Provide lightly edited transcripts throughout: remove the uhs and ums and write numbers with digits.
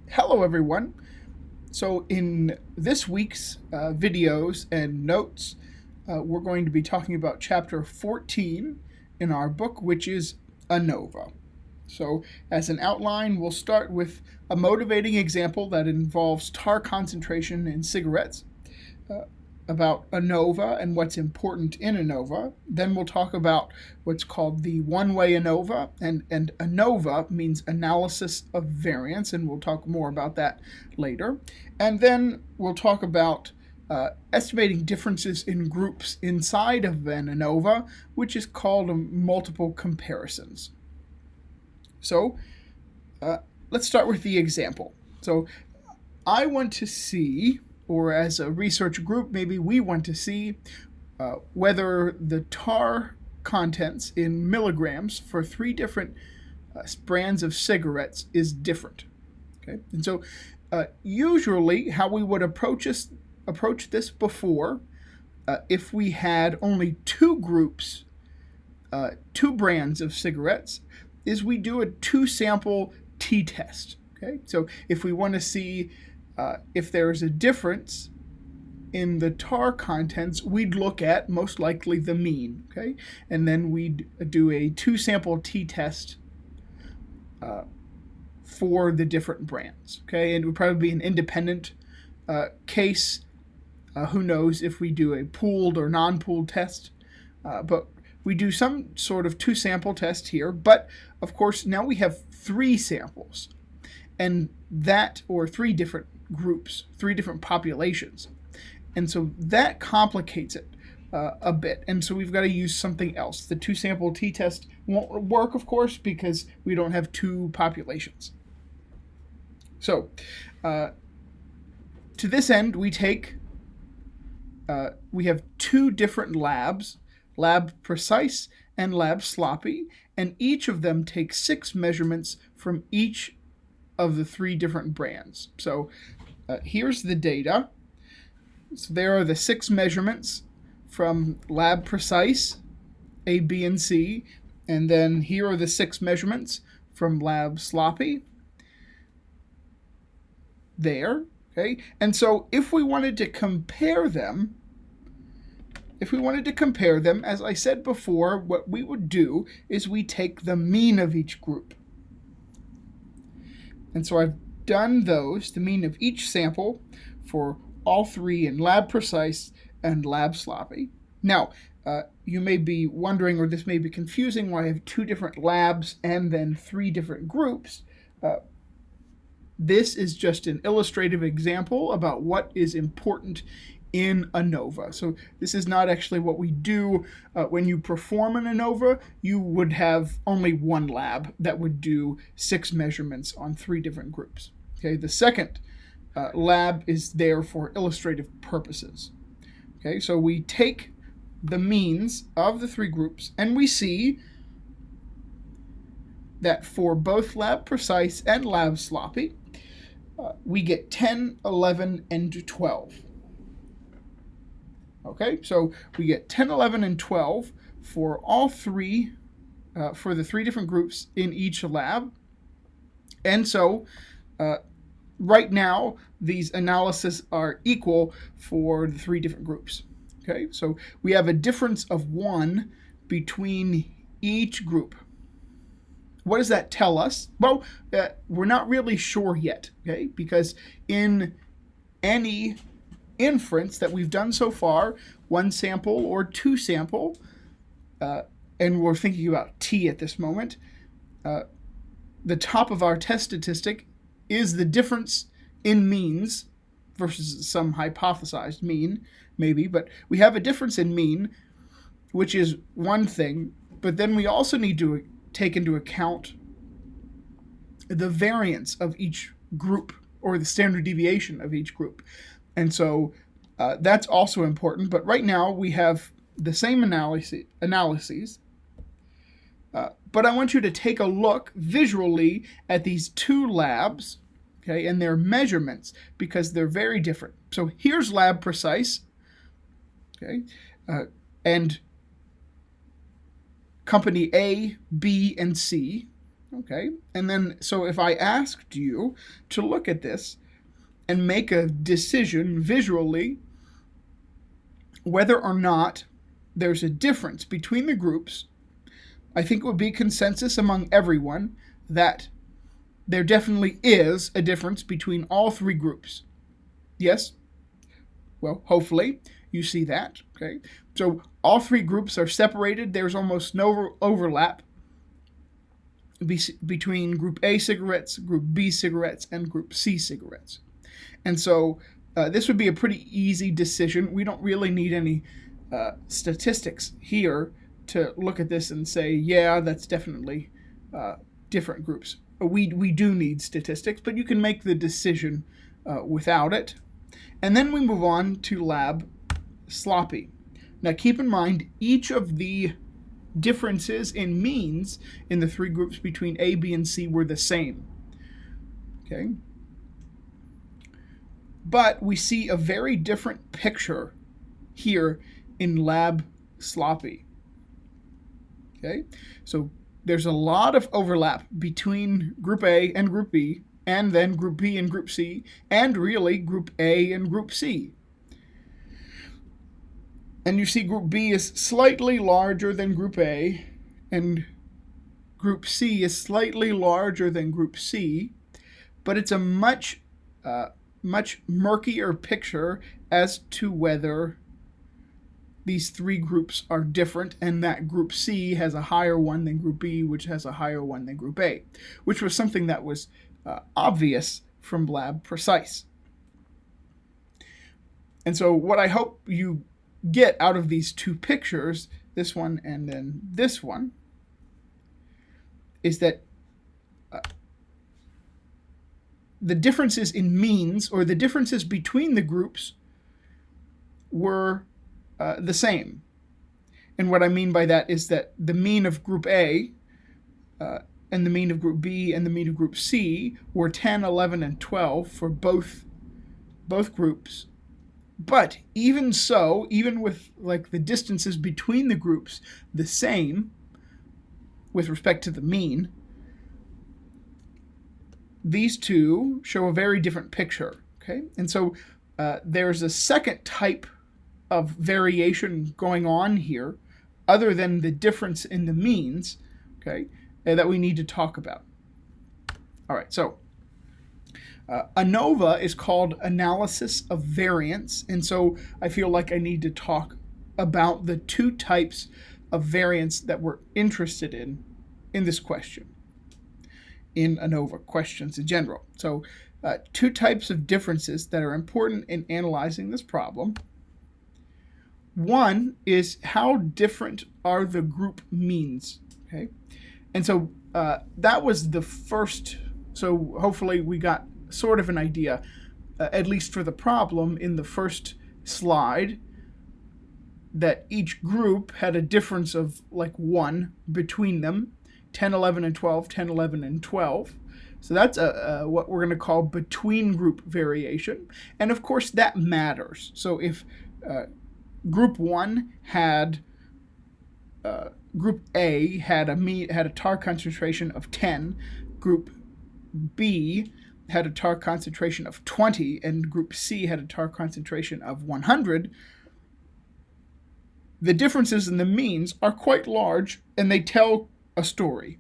Hello everyone. So in this week's videos and notes, we're going to be talking about chapter 14 in our book, which is ANOVA. So as an outline, we'll start with a motivating example that involves tar concentration in cigarettes, uh, about ANOVA and what's important in ANOVA. Then we'll talk about what's called the one-way ANOVA, and ANOVA means analysis of variance, and we'll talk more about that later. And then we'll talk about estimating differences in groups inside of an ANOVA, which is called multiple comparisons. So let's start with the example. So I want to see, or as a research group, maybe we want to see whether the tar contents in milligrams for three different brands of cigarettes is different. Okay, and so usually how we would approach this before, if we had only two groups, two brands of cigarettes, is we do a two-sample t-test. Okay, so if we want to see if there's a difference in the tar contents, we'd look at most likely the mean, okay? And then we'd do a two-sample t-test for the different brands, okay? And it would probably be an independent case. Who knows if we do a pooled or non-pooled test, but we do some sort of two-sample test here. But, of course, now we have three samples, and that, or three different groups, three different populations. And so that complicates it a bit. And so we've got to use something else. The two-sample t-test won't work, of course, because we don't have two populations. So to this end, we have two different labs, Lab Precise and Lab Sloppy, and each of them takes 6 measurements from each of the three different brands. So here's the data. So there are the 6 measurements from Lab Precise, A, B, and C, and then here are the 6 measurements from Lab Sloppy. There, okay? And so if we wanted to compare them, as I said before, what we would do is we take the mean of each group. And so I've done those, the mean of each sample for all three in Lab Precise and Lab Sloppy. Now, you may be wondering, or this may be confusing, why I have 2 different labs and then 3 different groups. This is just an illustrative example about what is important in ANOVA. So this is not actually what we do when you perform an ANOVA. You would have only one lab that would do 6 measurements on 3 different groups. Okay, the second lab is there for illustrative purposes. Okay, so we take the means of the 3 groups, and we see that for both Lab Precise and Lab Sloppy, we get 10, 11, and 12. Okay, so we get 10, 11, and 12 for all three, for the 3 different groups in each lab. And so right now, these analyses are equal for the 3 different groups. Okay, so we have a difference of 1 between each group. What does that tell us? Well, we're not really sure yet, okay, because in any inference that we've done so far, 1 sample or 2 sample, and we're thinking about t at this moment, the top of our test statistic is the difference in means versus some hypothesized mean, maybe, but we have a difference in mean, which is one thing, but then we also need to take into account the variance of each group, or the standard deviation of each group. And so that's also important. But right now we have the same analyses. But I want you to take a look visually at these 2 labs, okay, and their measurements, because they're very different. So here's Lab Precise, okay, and company A, B, and C. Okay, and then so if I asked you to look at this and make a decision visually whether or not there's a difference between the groups, I think it would be consensus among everyone that there definitely is a difference between all three groups. Yes? Well, hopefully you see that. Okay, so all three groups are separated. There's almost no overlap between Group A cigarettes, Group B cigarettes, and Group C cigarettes. And so this would be a pretty easy decision. We don't really need any statistics here to look at this and say, yeah, that's definitely different groups. We do need statistics, but you can make the decision without it. And then we move on to lab sloppy. Now keep in mind, each of the differences in means in the three groups between A, B, and C were the same. Okay? But we see a very different picture here in lab sloppy. Okay? So there's a lot of overlap between Group A and Group B, and then Group B and Group C, and really Group A and Group C. And you see Group B is slightly larger than Group A, and Group C is slightly larger than Group C, but it's a much murkier picture as to whether these three groups are different, and that Group C has a higher one than Group B, which has a higher one than Group A, which was something that was obvious from lab precise. And so what I hope you get out of these two pictures, this one and then this one, is that the differences in means, or the differences between the groups, were the same. And what I mean by that is that the mean of Group A and the mean of Group B and the mean of Group C were 10, 11, and 12 for both groups. But even so, even with like the distances between the groups the same with respect to the mean, these two show a very different picture. Okay, and so there's a second type of variation going on here, other than the difference in the means, okay, that we need to talk about. All right, so ANOVA is called analysis of variance, and so I feel like I need to talk about the two types of variance that we're interested in this question, in ANOVA questions in general. So two types of differences that are important in analyzing this problem. One is how different are the group means, okay? And so that was the first, so hopefully we got sort of an idea, at least for the problem in the first slide, that each group had a difference of like 1 between them, 10, 11, and 12, 10, 11, and 12. So that's what we're going to call between group variation. And of course that matters. So if Group 1 had, Group A had a tar concentration of 10, Group B had a tar concentration of 20, and Group C had a tar concentration of 100, the differences in the means are quite large, and they tell a story.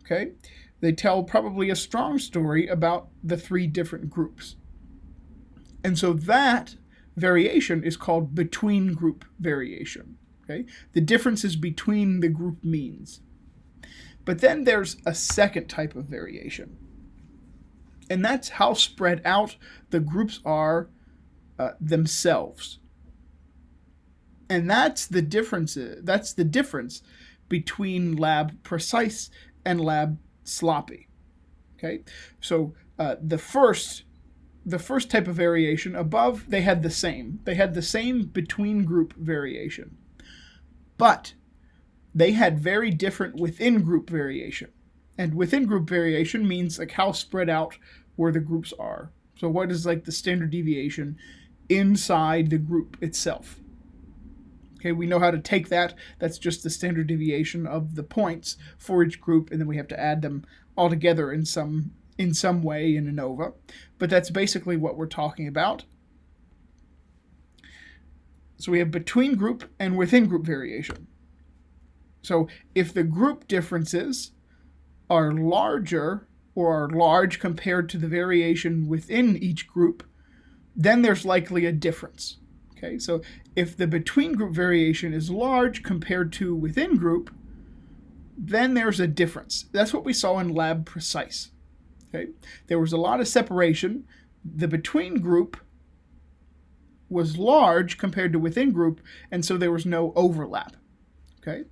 Okay? They tell probably a strong story about the three different groups. And so that variation is called between group variation. Okay? The differences between the group means. But then there's a second type of variation. And that's how spread out the groups are themselves. And that's the difference between lab precise and lab sloppy. Okay? So the first type of variation above, they had the same. They had the same between group variation. But they had very different within group variation. And within group variation means like how spread out where the groups are. So what is like the standard deviation inside the group itself? Okay, we know how to take that. That's just the standard deviation of the points for each group, and then we have to add them all together in some way in ANOVA. But that's basically what we're talking about. So we have between group and within group variation. So if the group differences are larger or are large compared to the variation within each group, then there's likely a difference. Okay, so if the between group variation is large compared to within group, then there's a difference. That's what we saw in lab precise. Okay, there was a lot of separation. The between group was large compared to within group, and so there was no overlap. Okay.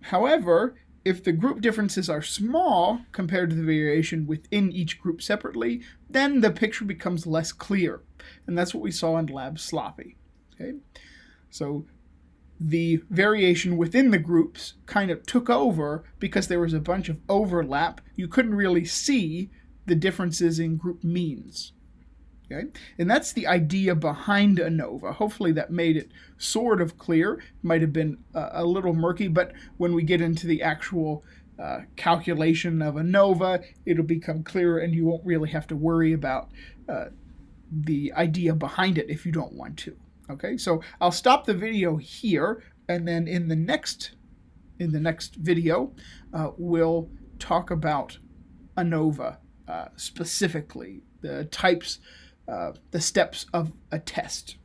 However, if the group differences are small compared to the variation within each group separately, then the picture becomes less clear. And that's what we saw in lab sloppy. Okay? So the variation within the groups kind of took over because there was a bunch of overlap. You couldn't really see the differences in group means. Okay? And that's the idea behind ANOVA. Hopefully that made it sort of clear. Might have been a little murky, but when we get into the actual calculation of ANOVA, it'll become clearer, and you won't really have to worry about the idea behind it if you don't want to. Okay, so I'll stop the video here, and then in the next video, we'll talk about ANOVA specifically, the types, the steps of a test.